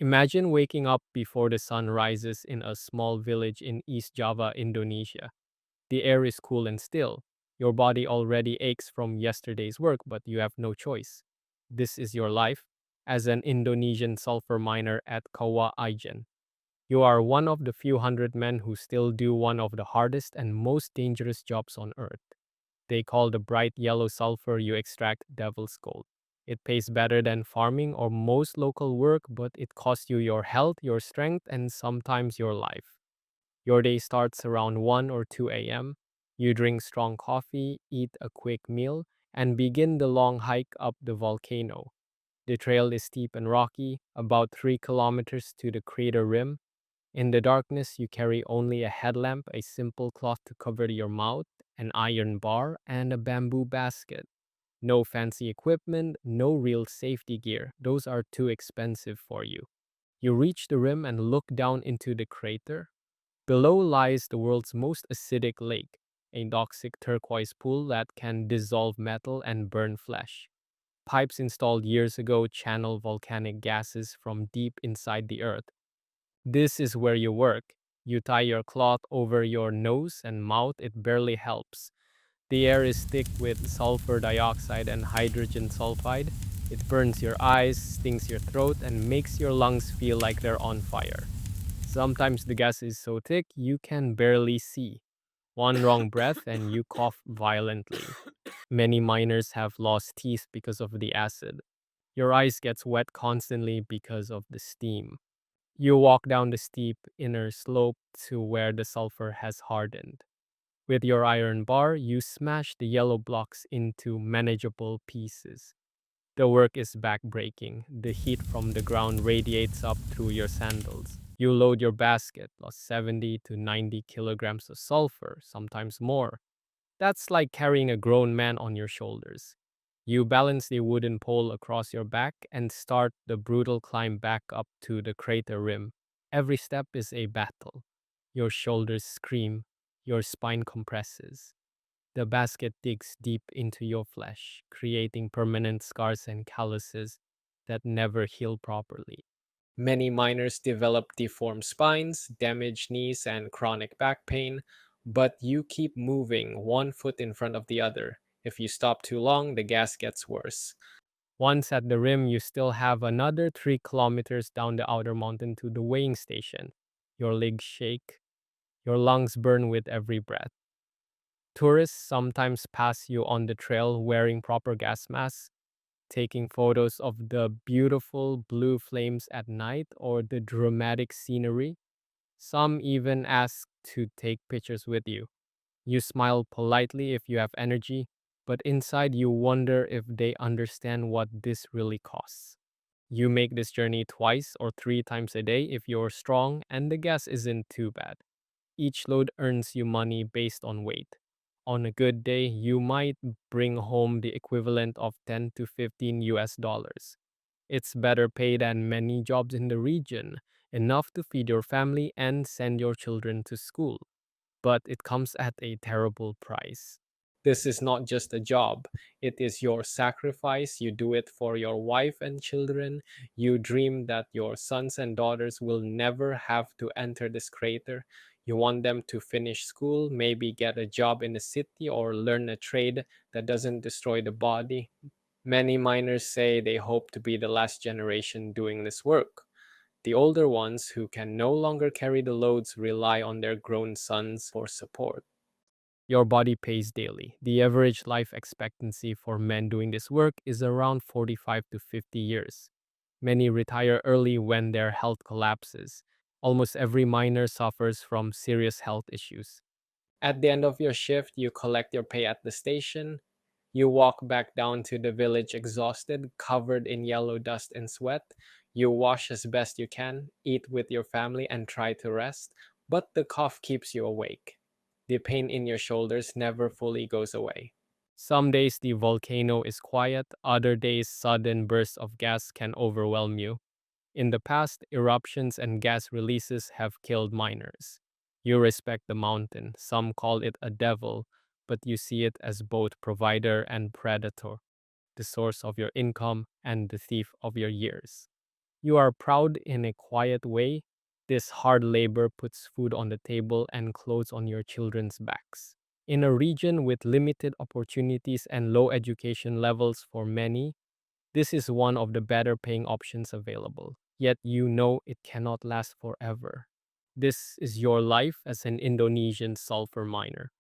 Imagine waking up before the sun rises in a small village in East Java, Indonesia. The air is cool and still. Your body already aches from yesterday's work, but you have no choice. This is your life as an Indonesian sulfur miner at Kawa Ijen. You are one of the few hundred men who still do one of the hardest and most dangerous jobs on earth. They call the bright yellow sulfur you extract devil's gold. It pays better than farming or most local work, but it costs you your health, your strength, and sometimes your life. Your day starts around 1 or 2 a.m. You drink strong coffee, eat a quick meal, and begin the long hike up the volcano. The trail is steep and rocky, about 3 kilometers to the crater rim. In the darkness, you carry only a headlamp, a simple cloth to cover your mouth, an iron bar, and a bamboo basket. No fancy equipment, no real safety gear. Those are too expensive for you. You reach the rim and look down into the crater. Below lies the world's most acidic lake, a toxic turquoise pool that can dissolve metal and burn flesh. Pipes installed years ago channel volcanic gases from deep inside the earth. This is where you work. You tie your cloth over your nose and mouth, it barely helps. The air is thick with sulfur dioxide and hydrogen sulfide. It burns your eyes, stings your throat, and makes your lungs feel like they're on fire. Sometimes the gas is so thick you can barely see. One wrong breath and you cough violently. Many miners have lost teeth because of the acid. Your eyes gets wet constantly because of the steam. You walk down the steep inner slope to where the sulfur has hardened. With your iron bar, you smash the yellow blocks into manageable pieces. The work is backbreaking. The heat from the ground radiates up through your sandals. You load your basket, plus 70 to 90 kilograms of sulfur, sometimes more. That's like carrying a grown man on your shoulders. You balance the wooden pole across your back and start the brutal climb back up to the crater rim. Every step is a battle. Your shoulders scream, your spine compresses. The basket digs deep into your flesh, creating permanent scars and calluses that never heal properly. Many miners develop deformed spines, damaged knees, and chronic back pain, but you keep moving one foot in front of the other. If you stop too long, the gas gets worse. Once at the rim, you still have another 3 kilometers down the outer mountain to the weighing station. Your legs shake, your lungs burn with every breath. Tourists sometimes pass you on the trail wearing proper gas masks, taking photos of the beautiful blue flames at night or the dramatic scenery. Some even ask to take pictures with you. You smile politely if you have energy, but inside you wonder if they understand what this really costs. You make this journey twice or three times a day if you're strong and the gas isn't too bad. Each load earns you money based on weight. On a good day, you might bring home the equivalent of 10 to 15 US dollars. It's better paid than many jobs in the region, enough to feed your family and send your children to school. But it comes at a terrible price. This is not just a job, it is your sacrifice. You do it for your wife and children. You dream that your sons and daughters will never have to enter this crater. You want them to finish school, maybe get a job in the city, or learn a trade that doesn't destroy the body. Many miners say they hope to be the last generation doing this work. The older ones who can no longer carry the loads rely on their grown sons for support. Your body pays daily. The average life expectancy for men doing this work is around 45 to 50 years. Many retire early when their health collapses. Almost every miner suffers from serious health issues. At the end of your shift, you collect your pay at the station. You walk back down to the village exhausted, covered in yellow dust and sweat. You wash as best you can, eat with your family, and try to rest, but the cough keeps you awake. The pain in your shoulders never fully goes away. Some days the volcano is quiet, other days sudden bursts of gas can overwhelm you. In the past, eruptions and gas releases have killed miners. You respect the mountain. Some call it a devil, but you see it as both provider and predator, the source of your income and the thief of your years. You are proud in a quiet way. This hard labor puts food on the table and clothes on your children's backs. In a region with limited opportunities and low education levels for many, this is one of the better paying options available. Yet you know it cannot last forever. This is your life as an Indonesian sulfur miner.